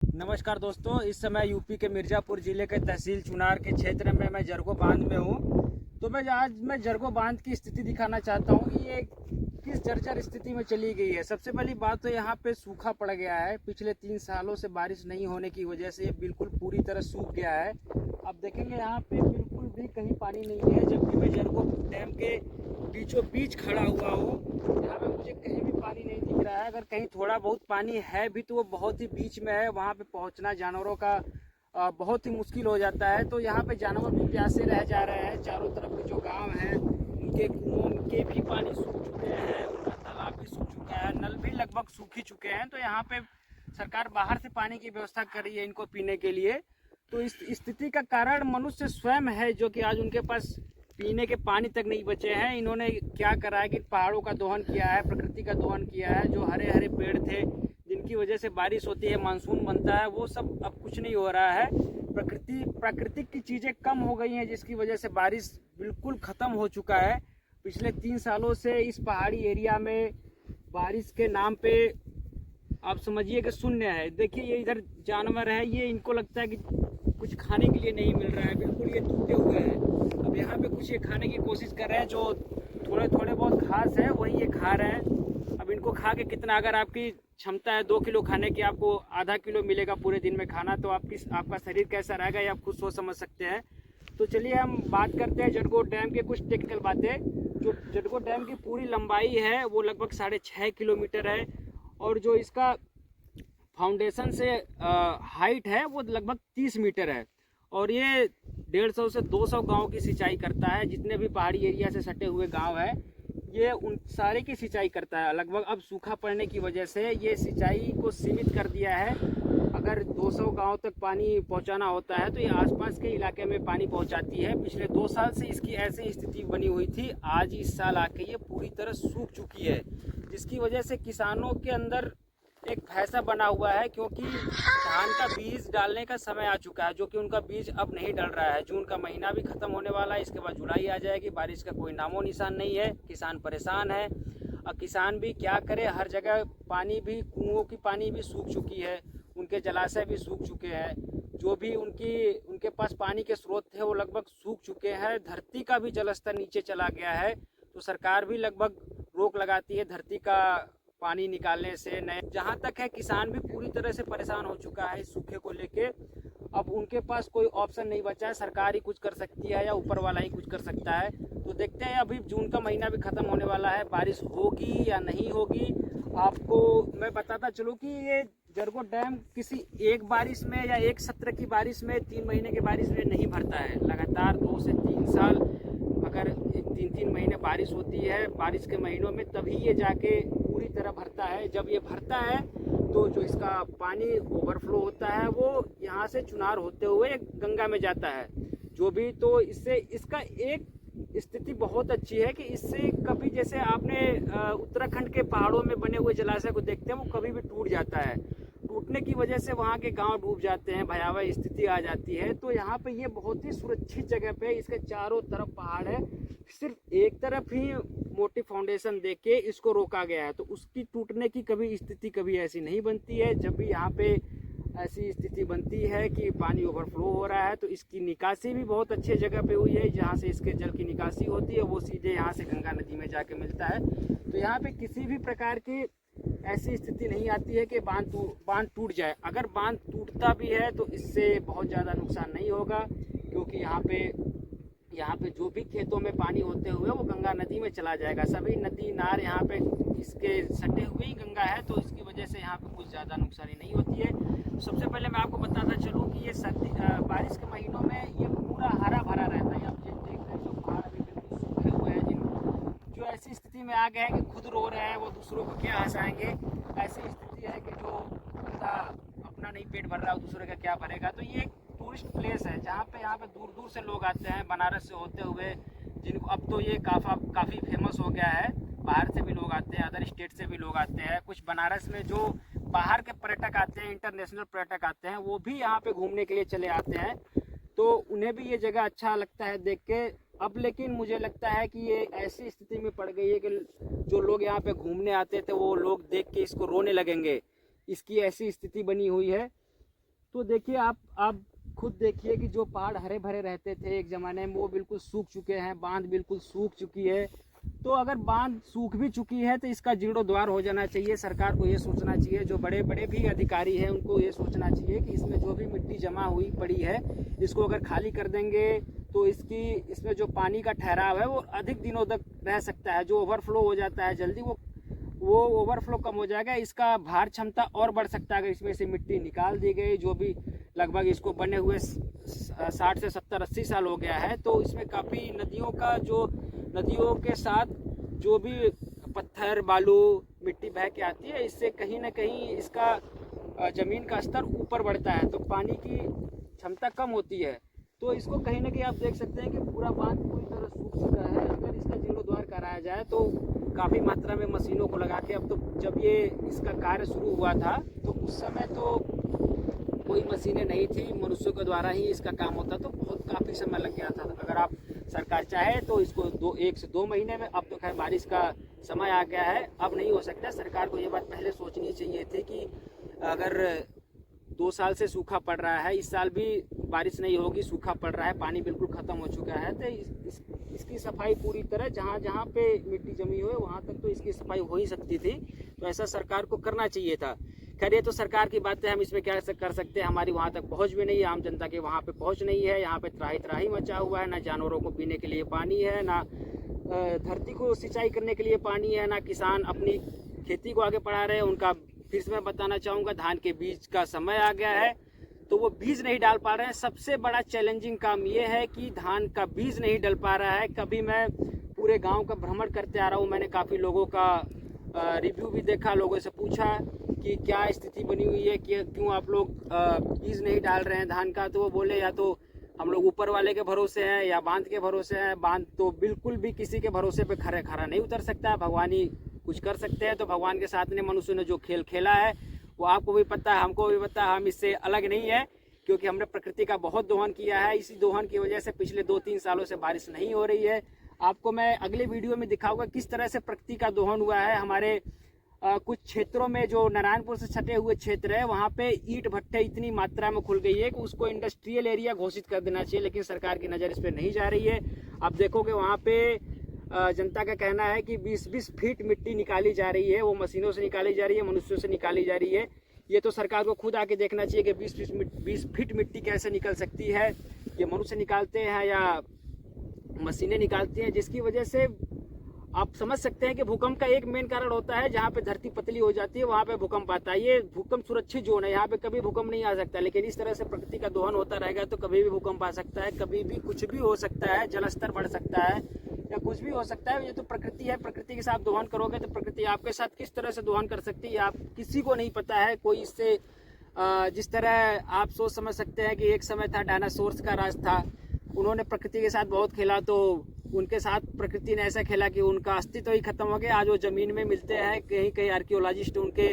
नमस्कार दोस्तों, इस समय यूपी के मिर्ज़ापुर ज़िले के तहसील चुनार के क्षेत्र में मैं जरगो बांध में हूँ। तो मैं जरगो बांध की स्थिति दिखाना चाहता हूँ कि ये किस जर्जर स्थिति में चली गई है। सबसे पहली बात तो यहाँ पे सूखा पड़ गया है। पिछले 3 सालों से बारिश नहीं होने की वजह से ये बिल्कुल पूरी तरह सूख गया है। आप देखेंगे यहाँ पे बिल्कुल भी कहीं पानी नहीं है, जबकि मैं जरगो डैम के बीचों बीच खड़ा हुआ हूँ। यहाँ पे मुझे कहीं भी पानी नहीं दिख रहा है। अगर कहीं थोड़ा बहुत पानी है भी तो वो बहुत ही बीच में है, वहाँ पे पहुँचना जानवरों का बहुत ही मुश्किल हो जाता है। तो यहाँ पे जानवर भी प्यासे रह जा रहे हैं। चारों तरफ के जो गांव हैं उनके कुओं के भी पानी सूख चुके हैं, उनका तालाब भी सूख चुका है, नल भी लगभग सूख ही चुके हैं। तो यहाँ पे सरकार बाहर से पानी की व्यवस्था कर रही है इनको पीने के लिए। तो इस स्थिति का कारण मनुष्य स्वयं है, जो कि आज उनके पास पीने के पानी तक नहीं बचे हैं। इन्होंने क्या करा है कि पहाड़ों का दोहन किया है, प्रकृति का दोहन किया है। जो हरे हरे पेड़ थे जिनकी वजह से बारिश होती है, मानसून बनता है, वो सब अब कुछ नहीं हो रहा है। प्राकृतिक की चीज़ें कम हो गई हैं, जिसकी वजह से बारिश बिल्कुल ख़त्म हो चुका है। पिछले 3 सालों से इस पहाड़ी एरिया में बारिश के नाम पे आप समझिए कि शून्य है। देखिए ये इधर जानवर है, ये इनको लगता है कि कुछ खाने के लिए नहीं मिल रहा है, बिल्कुल ये टूटे हुए हैं। अब यहाँ पे कुछ ये खाने की कोशिश कर रहे हैं, जो थोड़े बहुत घास है वही ये खा रहे हैं। अब इनको खा के कितना, अगर आपकी क्षमता है 2 किलो खाने की, आपको आधा किलो मिलेगा पूरे दिन में खाना, तो आपका शरीर कैसा रहेगा ये आप खुद सोच समझ सकते हैं। तो चलिए हम बात करते हैं जरगो डैम के कुछ टेक्निकल बातें। जो जरगो डैम की पूरी लंबाई है वो लगभग 6.5 किलोमीटर है, और जो इसका फाउंडेशन से हाइट है वो लगभग 30 मीटर है। और ये 150 से 200 गांव की सिंचाई करता है। जितने भी पहाड़ी एरिया से सटे हुए गांव हैं ये उन सारे की सिंचाई करता है। लगभग अब सूखा पड़ने की वजह से ये सिंचाई को सीमित कर दिया है। अगर 200 गांव तक पानी पहुंचाना होता है तो ये आसपास के इलाके में पानी पहुंचाती है। पिछले 2 साल से इसकी ऐसी स्थिति बनी हुई थी, आज इस साल आके ये पूरी तरह सूख चुकी है, जिसकी वजह से किसानों के अंदर एक भैंसा बना हुआ है, क्योंकि धान का बीज डालने का समय आ चुका है, जो कि उनका बीज अब नहीं डल रहा है। जून का महीना भी खत्म होने वाला है, इसके बाद जुलाई आ जाएगी, बारिश का कोई नामो निशान नहीं है। किसान परेशान है। अब किसान भी क्या करे, हर जगह पानी भी, कुओं की पानी भी सूख चुकी है, उनके जलाशय भी सूख चुके हैं। जो भी उनके पास पानी के स्रोत थे वो लगभग सूख चुके हैं। धरती का भी जलस्तर नीचे चला गया है। तो सरकार भी लगभग रोक लगाती है धरती का पानी निकालने से। नए जहाँ तक है, किसान भी पूरी तरह से परेशान हो चुका है इस सूखे को लेके। अब उनके पास कोई ऑप्शन नहीं बचा है, सरकार ही कुछ कर सकती है या ऊपर वाला ही कुछ कर सकता है। तो देखते हैं, अभी जून का महीना भी ख़त्म होने वाला है, बारिश होगी या नहीं होगी। आपको मैं बताता चलूँ कि ये जरगो डैम किसी एक बारिश में या एक सत्र की बारिश में, 3 महीने की बारिश में नहीं भरता है। लगातार 2 से 3 साल अगर 3-3 महीने बारिश होती है, बारिश के महीनों में, तभी ये जाके पूरी तरह भरता है। जब ये भरता है तो जो इसका पानी ओवरफ्लो होता है वो यहाँ से चुनार होते हुए गंगा में जाता है। जो भी, तो इससे इसका एक स्थिति बहुत अच्छी है कि इससे कभी, जैसे आपने उत्तराखंड के पहाड़ों में बने हुए जलाशय को देखते हैं, वो कभी भी टूट जाता है। टूटने की वजह से वहाँ के गांव डूब जाते हैं, भयावह स्थिति आ जाती है। तो यहाँ पे ये बहुत ही सुरक्षित जगह पे, इसके चारों तरफ पहाड़ है, सिर्फ एक तरफ ही मोटी फाउंडेशन दे के इसको रोका गया है। तो उसकी टूटने की कभी स्थिति कभी ऐसी नहीं बनती है। जब भी यहाँ पे ऐसी स्थिति बनती है कि पानी ओवरफ्लो हो रहा है, तो इसकी निकासी भी बहुत अच्छी जगह पे हुई है। जहाँ से इसके जल की निकासी होती है वो सीधे यहाँ से गंगा नदी में जाके मिलता है। तो यहाँ पे किसी भी प्रकार की ऐसी स्थिति नहीं आती है कि बांध टूट जाए। अगर बांध टूटता भी है तो इससे बहुत ज़्यादा नुकसान नहीं होगा, क्योंकि यहाँ पे जो भी खेतों में पानी होते हुए वो गंगा नदी में चला जाएगा। सभी नदी नार यहाँ पे इसके सटे हुए ही गंगा है, तो इसकी वजह से यहाँ पे कुछ ज़्यादा नुकसानी नहीं होती है। तो सबसे पहले मैं आपको बताता चलूँ कि ये बारिश के महीनों में ये पूरा हरा भरा रहता है। आप देख रहे हैं, जो पहाड़ अभी बिल्कुल सूखे हुए हैं, जो ऐसी स्थिति में आ गए हैं कि खुद रो रहे हैं, वो दूसरों को क्या हंसाएंगे। ऐसी स्थिति है कि जो बंदा अपना नहीं पेट भर रहा है, दूसरे का क्या भरेगा। तो ये एक टूरिस्ट प्लेस है जहाँ पे यहाँ पे दूर दूर से लोग आते हैं, बनारस से होते हुए, जिनको अब तो ये काफ़ी फेमस हो गया है। बाहर से भी लोग आते हैं, अदर स्टेट से भी लोग आते हैं। कुछ बनारस में जो बाहर के पर्यटक आते हैं, इंटरनेशनल पर्यटक आते हैं, वो भी यहाँ पे घूमने के लिए चले आते हैं। तो उन्हें भी ये जगह अच्छा लगता है देख के। अब लेकिन मुझे लगता है कि ये ऐसी स्थिति में पड़ गई है कि जो लोग यहाँ पे घूमने आते थे वो लोग देख के इसको रोने लगेंगे। इसकी ऐसी स्थिति बनी हुई है। तो देखिए आप खुद देखिए कि जो पहाड़ हरे भरे रहते थे एक ज़माने में, वो बिल्कुल सूख चुके हैं, बांध बिल्कुल सूख चुकी है। तो अगर बांध सूख भी चुकी है तो इसका जीर्णोद्धार हो जाना चाहिए। सरकार को ये सोचना चाहिए, जो बड़े बड़े भी अधिकारी हैं उनको ये सोचना चाहिए कि इसमें जो भी मिट्टी जमा हुई पड़ी है, इसको अगर खाली कर देंगे तो इसमें जो पानी का ठहराव है वो अधिक दिनों तक रह सकता है। जो ओवरफ्लो हो जाता है जल्दी, वो ओवरफ्लो कम हो जाएगा, इसका भार क्षमता और बढ़ सकता है। अगर इसमें से मिट्टी निकाल दी गई, जो भी लगभग इसको बने हुए 60 से 70 80 साल हो गया है, तो इसमें काफ़ी नदियों के साथ जो भी पत्थर बालू मिट्टी बह के आती है, इससे कहीं ना कहीं इसका ज़मीन का स्तर ऊपर बढ़ता है, तो पानी की क्षमता कम होती है। तो इसको कहीं ना कहीं आप देख सकते हैं कि पूरा बांध पूरी तरह सूख चुका है। अगर इसका जीर्णोद्धार कराया जाए तो काफ़ी मात्रा में मशीनों को लगा के, अब तो जब ये इसका कार्य शुरू हुआ था तो उस समय तो कोई मशीनें नहीं थी, मनुष्यों के द्वारा ही इसका काम होता, तो बहुत काफ़ी समय लग गया था। अगर आप सरकार चाहे तो इसको 1 से 2 महीने में, अब तो खैर बारिश का समय आ गया है, अब नहीं हो सकता। सरकार को ये बात पहले सोचनी चाहिए थी कि अगर 2 साल से सूखा पड़ रहा है, इस साल भी बारिश नहीं होगी, सूखा पड़ रहा है, पानी बिल्कुल ख़त्म हो चुका है, तो इसकी सफाई पूरी तरह जहाँ पे मिट्टी जमी हुई है वहाँ तक तो इसकी सफाई हो ही सकती थी। तो ऐसा सरकार को करना चाहिए था। खैर ये तो सरकार की बात है, हम इसमें क्या कर सकते हैं। हमारी वहाँ तक पहुँच भी नहीं है, आम जनता के वहाँ पे पहुँच नहीं है। यहाँ पे त्राही मचा हुआ है, ना जानवरों को पीने के लिए पानी है, ना धरती को सिंचाई करने के लिए पानी है, ना किसान अपनी खेती को आगे बढ़ा रहे हैं। उनका फिर से मैं बताना चाहूँगा, धान के बीज का समय आ गया है तो वो बीज नहीं डाल पा रहे हैं। सबसे बड़ा चैलेंजिंग काम ये है कि धान का बीज नहीं डल पा रहा है। कभी मैं पूरे गांव का भ्रमण करते आ रहा हूँ, मैंने काफ़ी लोगों का रिव्यू भी देखा, लोगों से पूछा कि क्या स्थिति बनी हुई है, कि क्यों आप लोग बीज नहीं डाल रहे हैं धान का। तो वो बोले या तो हम लोग ऊपर वाले के भरोसे हैं या बांध के भरोसे हैं। बांध तो बिल्कुल भी किसी के भरोसे पे खरा नहीं उतर सकता है, भगवान ही कुछ कर सकते हैं। तो भगवान के साथ ने मनुष्य ने जो खेल खेला है वो आपको भी पता है, हमको भी पता है, हम इससे अलग नहीं है, क्योंकि हमने प्रकृति का बहुत दोहन किया है। इसी दोहन की वजह से पिछले 2-3 सालों से बारिश नहीं हो रही है। आपको मैं अगले वीडियो में दिखाऊंगा किस तरह से प्रकृति का दोहन हुआ है। हमारे कुछ क्षेत्रों में जो नारायणपुर से सटे हुए क्षेत्र है, वहाँ पे ईंट भट्टे इतनी मात्रा में खुल गई है कि उसको इंडस्ट्रियल एरिया घोषित कर देना चाहिए, लेकिन सरकार की नज़र इस पर नहीं जा रही है। आप देखोगे वहाँ पे जनता का कहना है कि 20-20 फीट मिट्टी निकाली जा रही है, वो मशीनों से निकाली जा रही है, मनुष्यों से निकाली जा रही है। ये तो सरकार को खुद आके देखना चाहिए कि 20 फीट मिट्टी कैसे निकल सकती है। ये मनुष्य निकालते हैं या मशीनें निकालती हैं, जिसकी वजह से आप समझ सकते हैं कि भूकंप का एक मेन कारण होता है, जहाँ पे धरती पतली हो जाती है वहाँ पे भूकंप आता है। ये भूकंप सुरक्षित जोन है, यहाँ पे कभी भूकंप नहीं आ सकता। लेकिन इस तरह से प्रकृति का दोहन होता रहेगा तो कभी भी भूकंप आ सकता है, कभी भी कुछ भी हो सकता है, जलस्तर बढ़ सकता है या कुछ भी हो सकता है। ये तो प्रकृति है, प्रकृति के साथ दोहन करोगे तो प्रकृति आपके साथ किस तरह से दोहन कर सकती है आप किसी को नहीं पता है। कोई इससे जिस तरह आप सोच समझ सकते हैं कि एक समय था डायनासोर्स का राज था, उन्होंने प्रकृति के साथ बहुत खेला, तो उनके साथ प्रकृति ने ऐसा खेला कि उनका अस्तित्व ही खत्म हो गया। आज वो ज़मीन में मिलते हैं, कहीं कहीं आर्कियोलॉजिस्ट उनके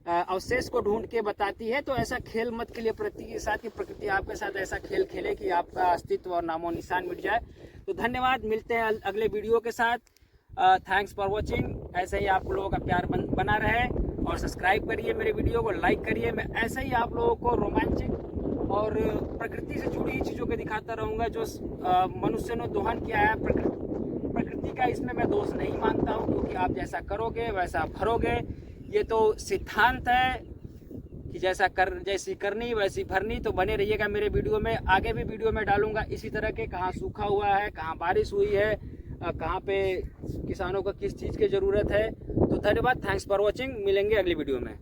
अवशेष को ढूंढ के बताती है। तो ऐसा खेल मत खेलिए प्रकृति के साथ कि प्रकृति आपके साथ ऐसा खेल खेले कि आपका अस्तित्व और नामो निशान मिट जाए। तो धन्यवाद, मिलते हैं अगले वीडियो के साथ। Thanks for watching. ऐसे ही आप लोगों का प्यार बना रहे और सब्सक्राइब करिए, मेरे वीडियो को लाइक करिए। मैं ऐसे ही आप लोगों को रोमांचिक और प्रकृति से जुड़ी हुई चीज़ों को दिखाता रहूँगा जो मनुष्य ने दोहन किया है प्रकृति का। इसमें मैं दोष नहीं मानता हूँ, क्योंकि आप जैसा करोगे वैसा भरोगे। ये तो सिद्धांत है कि जैसी करनी वैसी भरनी। तो बने रहिएगा मेरे वीडियो में, आगे भी वीडियो में डालूंगा इसी तरह के, कहाँ सूखा हुआ है, कहाँ बारिश हुई है, कहाँ पे किसानों को किस चीज़ की ज़रूरत है। तो धन्यवाद, थैंक्स फॉर वॉचिंग। मिलेंगे अगली वीडियो में।